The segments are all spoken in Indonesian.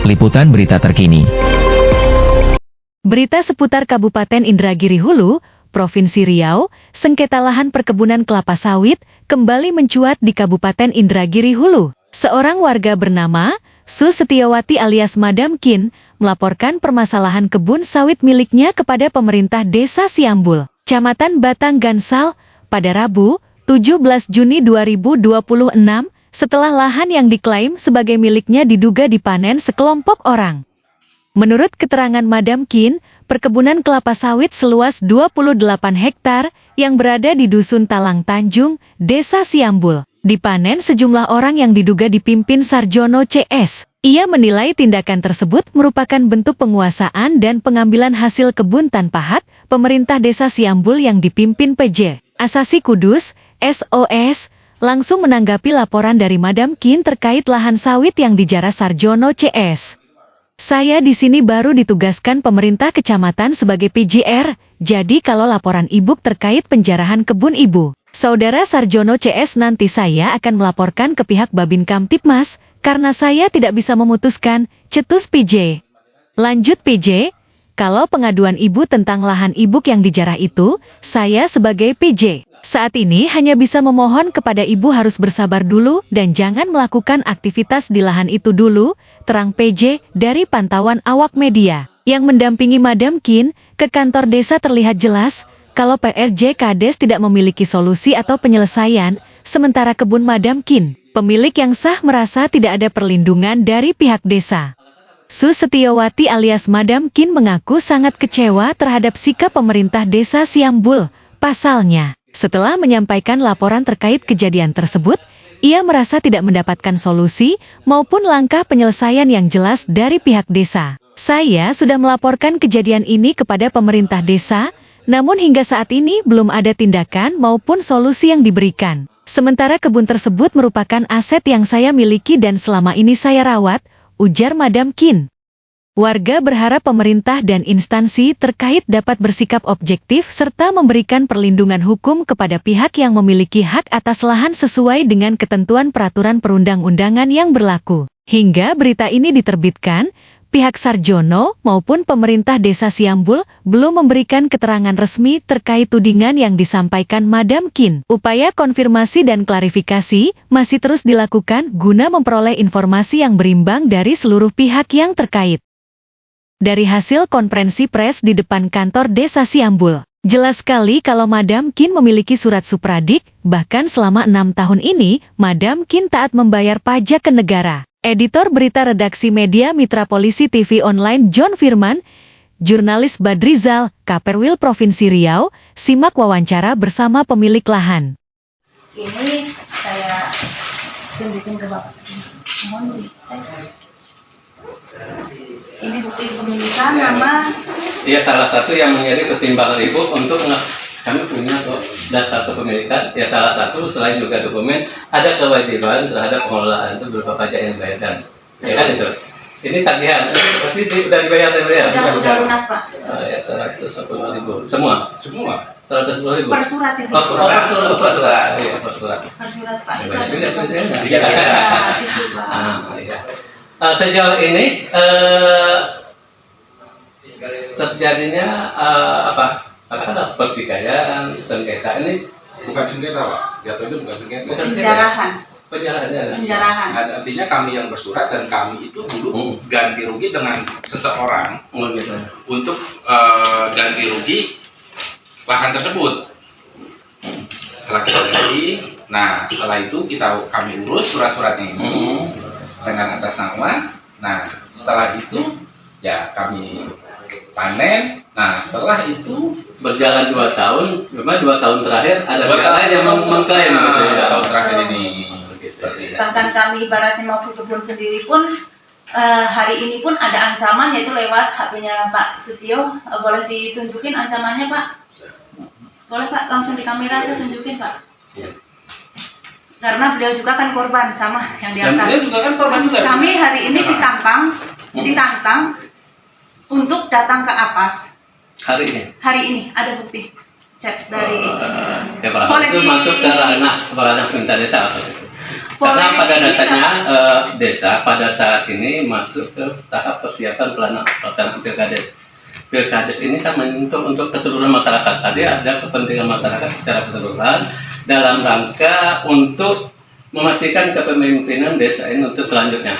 Liputan berita terkini. Berita seputar Kabupaten Indragiri Hulu, Provinsi Riau, sengketa lahan perkebunan kelapa sawit kembali mencuat di Kabupaten Indragiri Hulu. Seorang warga bernama Su Setiawati alias Madam Kin melaporkan permasalahan kebun sawit miliknya kepada pemerintah Desa Siambul, Kecamatan Batang Gansal, pada Rabu, 17 Juni 2026, setelah lahan yang diklaim sebagai miliknya diduga dipanen sekelompok orang. Menurut keterangan Madam Kin, perkebunan kelapa sawit seluas 28 hektar yang berada di Dusun Talang Tanjung, Desa Siambul, dipanen sejumlah orang yang diduga dipimpin Sarjono CS. Ia menilai tindakan tersebut merupakan bentuk penguasaan dan pengambilan hasil kebun tanpa hak pemerintah Desa Siambul yang dipimpin PJ Asasi Kudus, SOS, langsung menanggapi laporan dari Madam Kin terkait lahan sawit yang dijarah Sarjono CS. Saya di sini baru ditugaskan pemerintah kecamatan sebagai PJR, jadi kalau laporan ibu terkait penjarahan kebun ibu, saudara Sarjono CS, nanti saya akan melaporkan ke pihak Babin Kamtipmas, karena saya tidak bisa memutuskan, cetus PJ. Lanjut PJ, kalau pengaduan ibu tentang lahan ibu yang dijarah itu, saya sebagai PJ saat ini hanya bisa memohon kepada ibu harus bersabar dulu dan jangan melakukan aktivitas di lahan itu dulu, terang PJ dari pantauan awak media. Yang mendampingi Madam Kin ke kantor desa terlihat jelas kalau PRJ Kades tidak memiliki solusi atau penyelesaian, sementara kebun Madam Kin, pemilik yang sah, merasa tidak ada perlindungan dari pihak desa. Su Setiawati alias Madam Kin mengaku sangat kecewa terhadap sikap pemerintah Desa Siambul. Pasalnya, setelah menyampaikan laporan terkait kejadian tersebut, ia merasa tidak mendapatkan solusi maupun langkah penyelesaian yang jelas dari pihak desa. Saya sudah melaporkan kejadian ini kepada pemerintah desa, namun hingga saat ini belum ada tindakan maupun solusi yang diberikan. Sementara kebun tersebut merupakan aset yang saya miliki dan selama ini saya rawat, ujar Madam Kin. Warga berharap pemerintah dan instansi terkait dapat bersikap objektif serta memberikan perlindungan hukum kepada pihak yang memiliki hak atas lahan sesuai dengan ketentuan peraturan perundang-undangan yang berlaku. Hingga berita ini diterbitkan, pihak Sarjono maupun pemerintah Desa Siambul belum memberikan keterangan resmi terkait tudingan yang disampaikan Madam Kin. Upaya konfirmasi dan klarifikasi masih terus dilakukan guna memperoleh informasi yang berimbang dari seluruh pihak yang terkait. Dari hasil konferensi pers di depan kantor Desa Siambul, jelas sekali kalau Madam Kin memiliki surat supradik, bahkan selama 6 tahun ini, Madam Kin taat membayar pajak ke negara. Editor berita redaksi media Mitra Polisi TV Online John Firman, jurnalis Badrizal, Kaperwil Provinsi Riau, simak wawancara bersama pemilik lahan. Ini saya tunjukin ke Bapak. Mohon ini bukti kepemilikan nama. Iya, salah satu yang menjadi pertimbangan ibu untuk kami punya dasar kepemilikan. Ya, salah satu selain juga dokumen ada kewajiban terhadap pengelolaan itu berupa pajak yang dibayarkan. Ya kan itu. Ini tagihan. Pasti sudah dibayar ya. Sudah lunas Pak. Ya 110.000. Semua. 110.000. Per surat itu. Per surat. Iya, per surat. Per surat Pak. Itu Iya, ada. iya. Iya. Sejauh ini terjadinya katakanlah pertikaian, sengketa ini bukan sengketa Pak, jatuhnya bukan sengketa. Penjarahan. Artinya kami yang bersurat dan kami itu dulu ganti rugi dengan seseorang untuk ganti rugi lahan tersebut. Setelah kita ganti, nah setelah itu kami urus surat-suratnya ini dengan atas nama. Nah setelah itu ya kami panen. Nah setelah itu berjalan 2 tahun, memang 2 tahun terakhir ada pihak lain yang mengklaim 2 tahun terakhir ini. Bahkan kami ibaratnya mau kebun sendiri pun hari ini pun ada ancaman, yaitu lewat HP-nya Pak Sutio. Boleh ditunjukin ancamannya Pak? Boleh Pak, langsung di kamera aja tunjukin Pak. Ya. Karena beliau juga kan korban sama yang di atas. Dan beliau juga kan korban juga. Kami hari ini ditantang untuk datang ke atas. Hari ini ada bukti chat dari ya, Pak, itu masuk ke ranah minta desa. Karena Boleh pada ini, dasarnya desa pada saat ini masuk ke tahap persiapan pelaksanaan pilkades. Pilkades ini kan untuk keseluruhan masyarakat. Tadi ada kepentingan masyarakat secara keseluruhan dalam rangka untuk memastikan kepemimpinan desa ini untuk selanjutnya.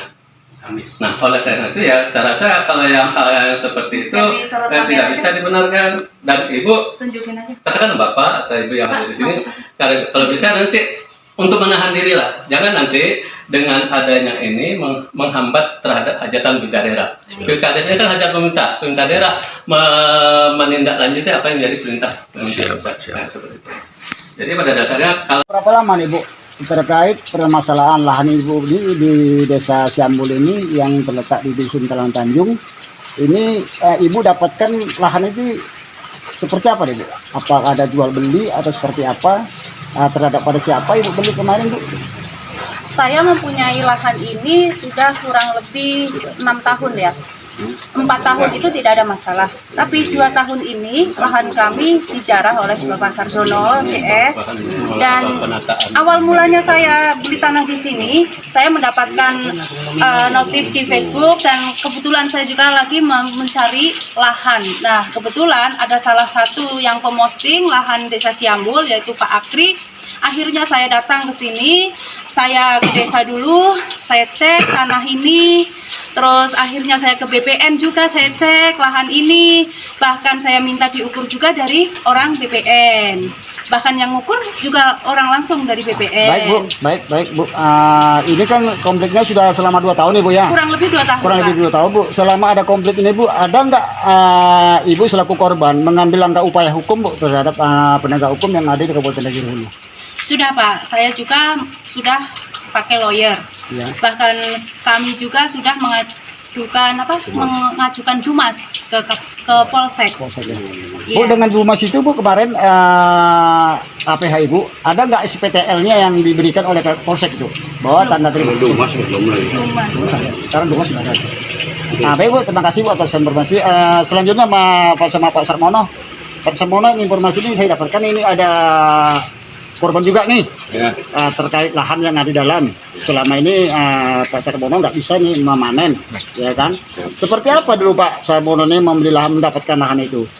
Nah, oleh karena itu ya, saya rasa kalau yang hal yang seperti itu Dari sorotan tidak aja. bisa dibenarkan. Dan Ibu, Tunjukin aja. katakan Bapak atau Ibu yang ada di sini, kalau bisa nanti untuk menahan diri lah. Jangan nanti dengan adanya ini menghambat terhadap hajatan daerah. Pilkades ini kan hajat pemerintah daerah menindaklanjuti apa yang menjadi perintah pusat. Nah, seperti itu. Jadi pada dasarnya kalau Berapa lama nih Bu terkait permasalahan lahan Ibu ini di Desa Siambul ini yang terletak di Dusun Talang Tanjung ini Ibu dapatkan lahan itu seperti apa nih Bu? Apa ada jual beli atau seperti apa? Terhadap pada siapa Ibu beli kemarin Bu? Saya mempunyai lahan ini sudah kurang lebih 6 tahun ya. 4 tahun itu tidak ada masalah. Tapi 2 tahun ini lahan kami dijarah oleh Bapak Sarjono, CS. Dan awal mulanya saya beli tanah di sini, saya mendapatkan notif di Facebook dan kebetulan saya juga lagi mencari lahan. Nah, kebetulan ada salah satu yang pemosting lahan Desa Siambul yaitu Pak Akri. Akhirnya saya datang ke sini, saya ke desa dulu, saya cek tanah ini, terus akhirnya saya ke BPN juga, saya cek lahan ini, bahkan saya minta diukur juga dari orang BPN, bahkan yang ngukur juga orang langsung dari BPN. Baik Bu. Ini kan konfliknya sudah selama 2 tahun nih Bu ya? Kurang lebih 2 tahun. Kurang Pak. lebih 2 tahun Bu. Selama ada konflik ini Bu, ada nggak Ibu selaku korban mengambil langkah upaya hukum Bu terhadap penegak hukum yang ada di Kabupaten Nagari Hulu? Sudah Pak, saya juga sudah pakai lawyer. Ya. Bahkan kami juga sudah mengajukan Jumas ke Polsek. Polsek ya. Iya. Bu, dengan Jumas itu Bu kemarin APH Ibu, ada nggak SPTL-nya yang diberikan oleh Polsek itu? Bahwa tanda terima. Jumas. Sekarang Jumas sudah ada. Nah, baik Bu, terima kasih Bu atas informasi. Selanjutnya sama Pak Sarmono. Pak Sarmono, informasi ini saya dapatkan ini ada korban juga nih terkait lahan yang ada di dalam. Selama ini Pak Sarmono nggak bisa nih memanen, ya kan? Seperti apa dulu Pak Sarmono nih membeli lahan mendapatkan lahan itu?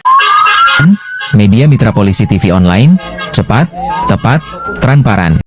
Media Mitra Polisi TV Online, cepat, tepat, transparan.